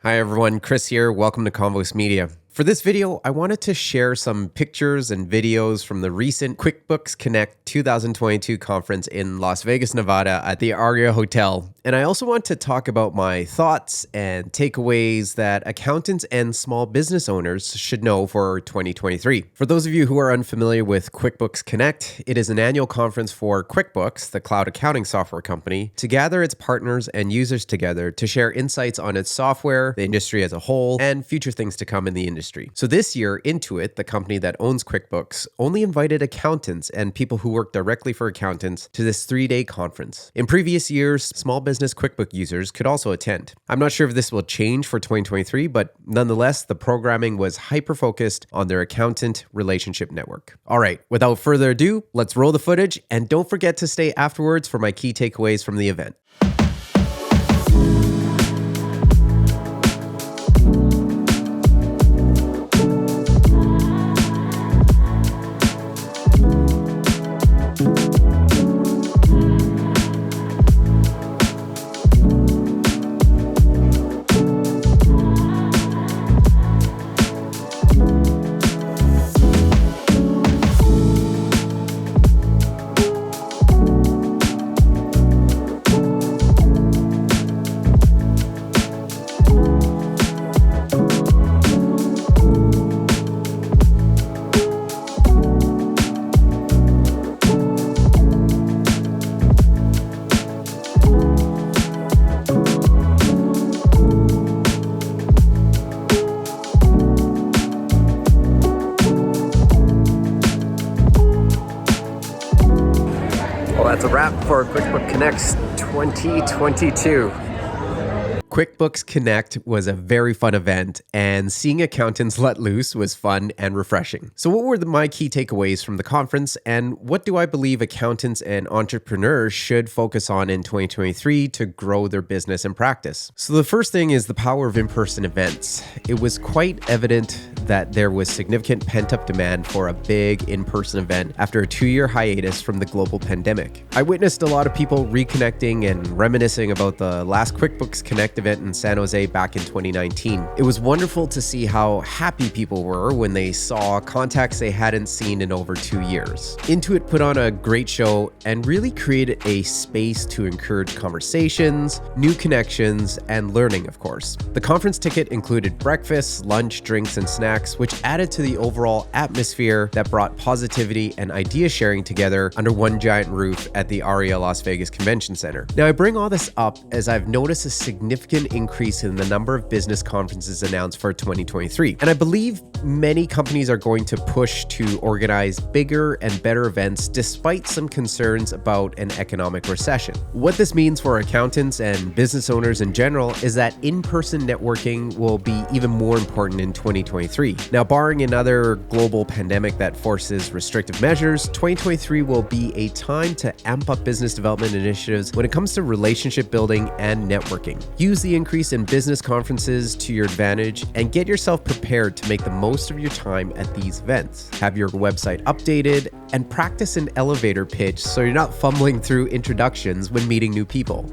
Hi everyone, Chris here. Welcome to Convos Media. For this video, I wanted to share some pictures and videos from the recent Quickbooks Connect 2022 conference in Las Vegas, Nevada at the Aria Hotel. And I also want to talk about my thoughts and takeaways that accountants and small business owners should know for 2023. For those of you who are unfamiliar with Quickbooks Connect, it is an annual conference for QuickBooks, the cloud accounting software company, to gather its partners and users together to share insights on its software, the industry as a whole, and future things to come in the industry. So this year, Intuit, the company that owns QuickBooks, only invited accountants and people who work directly for accountants to this 3-day conference. In previous years, small business QuickBooks users could also attend. I'm not sure if this will change for 2023, but nonetheless, the programming was hyper-focused on their accountant relationship network. All right, without further ado, let's roll the footage, and don't forget to stay afterwards for my key takeaways from the event. That's a wrap for QuickBooks Connect 2022. QuickBooks Connect was a very fun event, and seeing accountants let loose was fun and refreshing. So what were my key takeaways from the conference, and what do I believe accountants and entrepreneurs should focus on in 2023 to grow their business and practice? So the first thing is the power of in-person events. It was quite evident that there was significant pent-up demand for a big in-person event after a 2-year hiatus from the global pandemic. I witnessed a lot of people reconnecting and reminiscing about the last QuickBooks Connect event in San Jose back in 2019. It was wonderful to see how happy people were when they saw contacts they hadn't seen in over 2 years. Intuit put on a great show and really created a space to encourage conversations, new connections, and learning, of course. The conference ticket included breakfast, lunch, drinks, and snacks, which added to the overall atmosphere that brought positivity and idea sharing together under one giant roof at the Aria Las Vegas Convention Center. Now, I bring all this up as I've noticed a significant increase in the number of business conferences announced for 2023. And I believe many companies are going to push to organize bigger and better events despite some concerns about an economic recession. What this means for accountants and business owners in general is that in-person networking will be even more important in 2023. Now, barring another global pandemic that forces restrictive measures, 2023 will be a time to amp up business development initiatives when it comes to relationship building and networking. Use the increase in business conferences to your advantage and get yourself prepared to make the most of your time at these events. Have your website updated and practice an elevator pitch so you're not fumbling through introductions when meeting new people.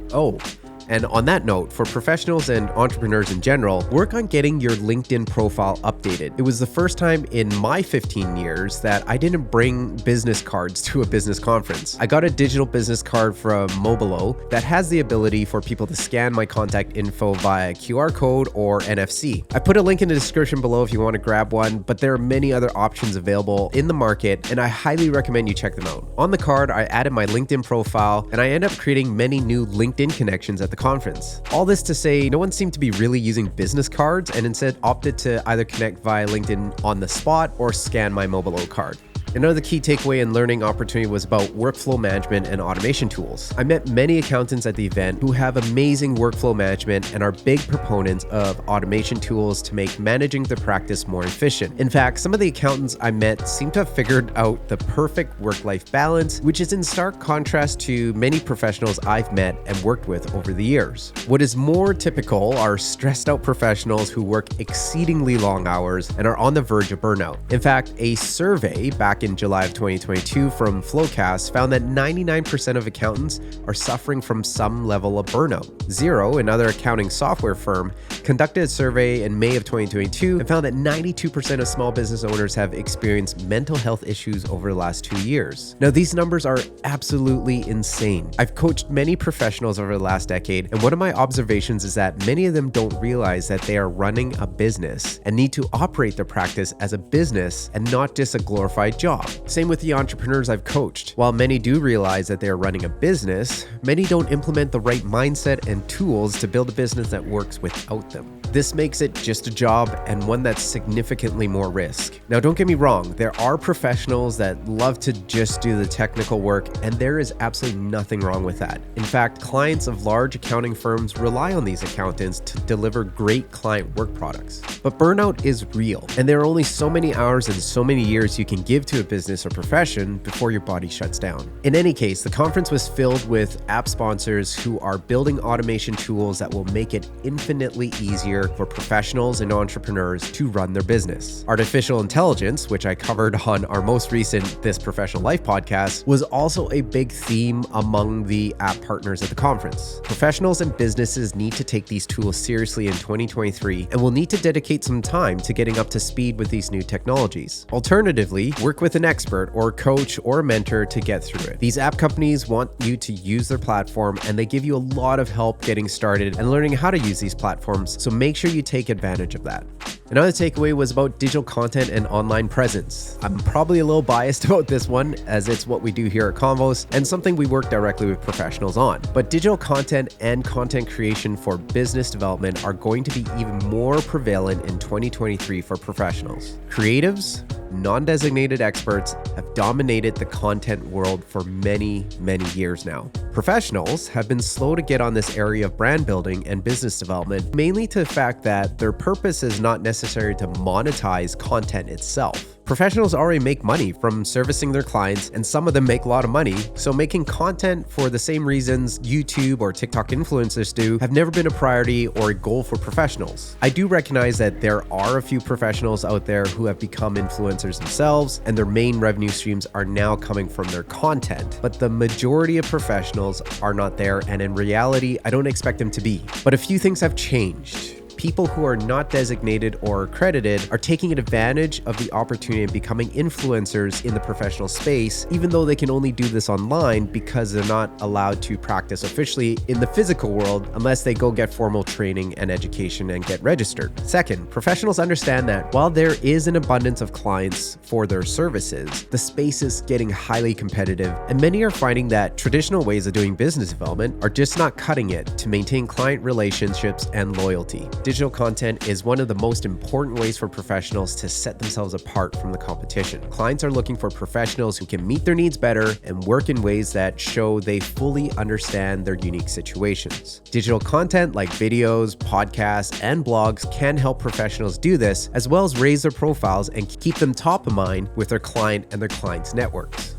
And on that note, for professionals and entrepreneurs in general, work on getting your LinkedIn profile updated. It was the first time in my 15 years that I didn't bring business cards to a business conference. I got a digital business card from Mobilo that has the ability for people to scan my contact info via QR code or NFC. I put a link in the description below if you want to grab one, but there are many other options available in the market, and I highly recommend you check them out. On the card, I added my LinkedIn profile, and I ended up creating many new LinkedIn connections at the conference. All this to say, no one seemed to be really using business cards and instead opted to either connect via LinkedIn on the spot or scan my Mobilo card. Another key takeaway and learning opportunity was about workflow management and automation tools. I met many accountants at the event who have amazing workflow management and are big proponents of automation tools to make managing the practice more efficient. In fact, some of the accountants I met seem to have figured out the perfect work-life balance, which is in stark contrast to many professionals I've met and worked with over the years. What is more typical are stressed out professionals who work exceedingly long hours and are on the verge of burnout. In fact, a survey back back in July of 2022 from Flowcast found that 99% of accountants are suffering from some level of burnout. Xero, another accounting software firm, conducted a survey in May of 2022 and found that 92% of small business owners have experienced mental health issues over the last 2 years. Now, these numbers are absolutely insane. I've coached many professionals over the last decade, and one of my observations is that many of them don't realize that they are running a business and need to operate their practice as a business and not just a glorified job. Same with the entrepreneurs I've coached. While many do realize that they are running a business, many don't implement the right mindset and tools to build a business that works without them. This makes it just a job and one that's significantly more risk. Now, don't get me wrong, there are professionals that love to just do the technical work, and there is absolutely nothing wrong with that. In fact, clients of large accounting firms rely on these accountants to deliver great client work products. But burnout is real, and there are only so many hours and so many years you can give to a business or profession before your body shuts down. In any case, the conference was filled with app sponsors who are building automation tools that will make it infinitely easier for professionals and entrepreneurs to run their business. Artificial intelligence, which I covered on our most recent This Professional Life podcast, was also a big theme among the app partners at the conference. Professionals and businesses need to take these tools seriously in 2023 and will need to dedicate some time to getting up to speed with these new technologies. Alternatively, work with an expert or a coach or a mentor to get through it. These app companies want you to use their platform, and they give you a lot of help getting started and learning how to use these platforms, so make sure you take advantage of that. Another takeaway was about digital content and online presence. I'm probably a little biased about this one, as it's what we do here at Convos and something we work directly with professionals on. But digital content and content creation for business development are going to be even more prevalent in 2023 for professionals. Creatives, non-designated experts have dominated the content world for many years now. Professionals have been slow to get on this area of brand building and business development, mainly to the fact that their purpose is not necessary to monetize content itself. Professionals already make money from servicing their clients, and some of them make a lot of money, so making content for the same reasons YouTube or TikTok influencers do have never been a priority or a goal for professionals. I do recognize that there are a few professionals out there who have become influencers themselves, and their main revenue streams are now coming from their content, but the majority of professionals are not there, and in reality, I don't expect them to be. But a few things have changed. People who are not designated or accredited are taking advantage of the opportunity of becoming influencers in the professional space, even though they can only do this online because they're not allowed to practice officially in the physical world unless they go get formal training and education and get registered. Second, professionals understand that while there is an abundance of clients for their services, the space is getting highly competitive, and many are finding that traditional ways of doing business development are just not cutting it to maintain client relationships and loyalty. Digital content is one of the most important ways for professionals to set themselves apart from the competition. Clients are looking for professionals who can meet their needs better and work in ways that show they fully understand their unique situations. Digital content like videos, podcasts, and blogs can help professionals do this, as well as raise their profiles and keep them top of mind with their client and their clients' networks.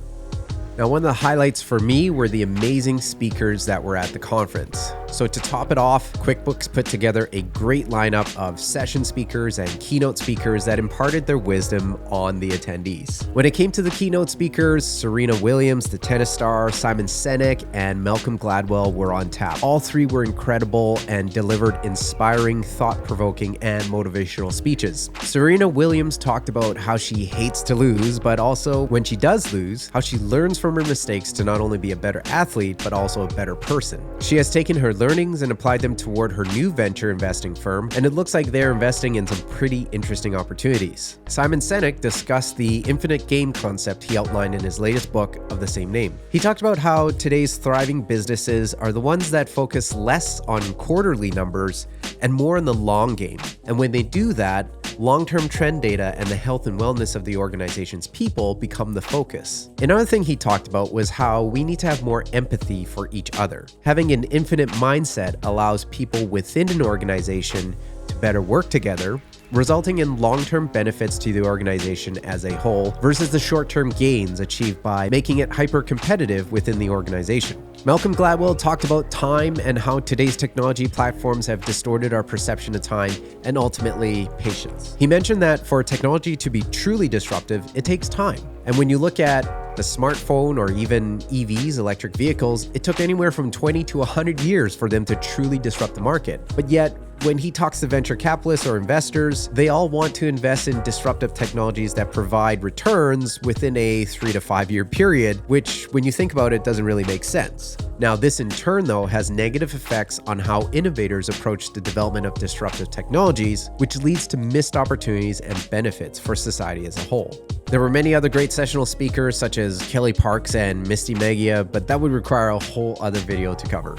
Now, one of the highlights for me were the amazing speakers that were at the conference. So to top it off, QuickBooks put together a great lineup of session speakers and keynote speakers that imparted their wisdom on the attendees. When it came to the keynote speakers, Serena Williams, the tennis star, Simon Sinek, and Malcolm Gladwell were on tap. All three were incredible and delivered inspiring, thought-provoking, and motivational speeches. Serena Williams talked about how she hates to lose, but also when she does lose, how she learns from her mistakes to not only be a better athlete, but also a better person. She has taken her learnings and applied them toward her new venture investing firm, and it looks like they're investing in some pretty interesting opportunities. Simon Sinek discussed the infinite game concept he outlined in his latest book of the same name. He talked about how today's thriving businesses are the ones that focus less on quarterly numbers and more on the long game. And when they do that, long-term trend data and the health and wellness of the organization's people become the focus. Another thing he talked about was how we need to have more empathy for each other. Having an infinite mindset allows people within an organization to better work together, resulting in long-term benefits to the organization as a whole versus the short-term gains achieved by making it hyper-competitive within the organization. Malcolm Gladwell talked about time and how today's technology platforms have distorted our perception of time and ultimately patience. He mentioned that for technology to be truly disruptive, it takes time. And when you look at the smartphone or even EVs, electric vehicles, it took anywhere from 20 to 100 years for them to truly disrupt the market. But yet, when he talks to venture capitalists or investors, they all want to invest in disruptive technologies that provide returns within a 3 to 5 year period, which, when you think about it, doesn't really make sense. Now, this in turn, though, has negative effects on how innovators approach the development of disruptive technologies, which leads to missed opportunities and benefits for society as a whole. There were many other great sessional speakers such as Kelly Parks and Misty Megia, but that would require a whole other video to cover.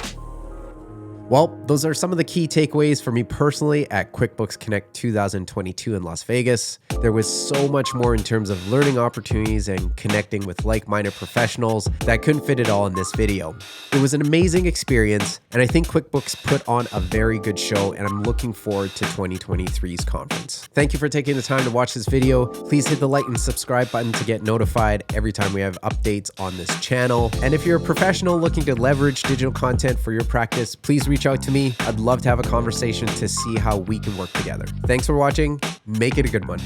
Well, those are some of the key takeaways for me personally at QuickBooks Connect 2022 in Las Vegas. There was so much more in terms of learning opportunities and connecting with like-minded professionals that I couldn't fit it all in this video. It was an amazing experience, and I think QuickBooks put on a very good show, and I'm looking forward to 2023's conference. Thank you for taking the time to watch this video. Please hit the like and subscribe button to get notified every time we have updates on this channel. And if you're a professional looking to leverage digital content for your practice, please reach out to me. I'd love to have a conversation to see how we can work together. Thanks for watching. Make it a good one.